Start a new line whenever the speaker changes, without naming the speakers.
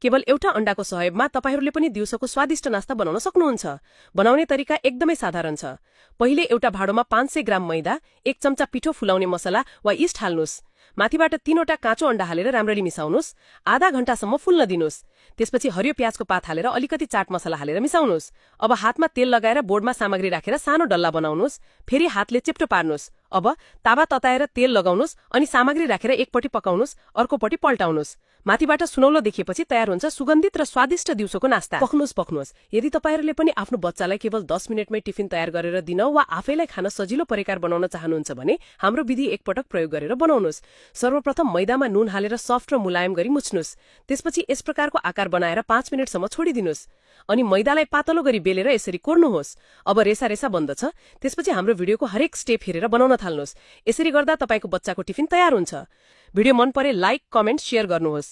केवल एउटा अण्डाको सहयोगमा तपाईहरूले पनि दिउँसोको स्वादिष्ट नास्ता बनाउन सक्नुहुन्छ। बनाउने तरिका एकदमै साधारण छ। पहिले एउटा भाँडोमा 500 ग्राम मैदा, 1 चम्चा पिठो फुलाउने मसला वा यीस्ट हाल्नुस्। माथिबाट 3वटा काँचो अण्डा हालेर राम्ररी मिसाउनुस्। आधा घण्टासम्म फुल्न दिनुस्। त्यसपछि हरियो प्याजको पात हालेर अलिकति चाट मसला हालेर मिसाउनुस्। अब हातमा तेल लगाएर बोर्डमा सामग्री राखेर सानो डल्ला बनाउनुस्। फेरि हातले चेप्टो पार्नुस्। अब तावा तताएर तेल लगाउनुस् अनि सामग्री राखेर एकपट्टि पकाउनुस्, अर्कोपट्टि पल्टाउनुस्। माथिबाट सुनौलो देखिएपछि तयार हुन्छ सुगन्धित र स्वादिष्ट दिउँसोको नास्ता। पक्नुस्। यदि तपाईहरूले पनि आफ्नो बच्चालाई केवल 10 मिनेटमै टिफिन तयार गरेर दिन वा आफैलाई खान सजिलो परिकार बनाउन चाहनुहुन्छ भने हाम्रो विधि एकपटक प्रयोग गरेर बनाउनुस्। सर्वप्रथम मैदामा नुन हालेर सफ्ट र मुलायम गरी मुछ्नुस्। त्यसपछि यस प्रकारको आकार बनाएर 5 मिनेटसम्म छोडिदिनुस्। अनि मैदालाई पातलो गरी बेलेर यसरी कोर्नुहोस्। अब रेसा बन्दछ। त्यसपछि हाम्रो भिडियोको हरेक स्टेप हेरेर बनाउन थाल्नुस्। यसरी गर्दा तपाईको बच्चाको टिफिन तयार हुन्छ। भिडियो मन परे लाइक, कमेन्ट, शेयर गर्नुहोस्।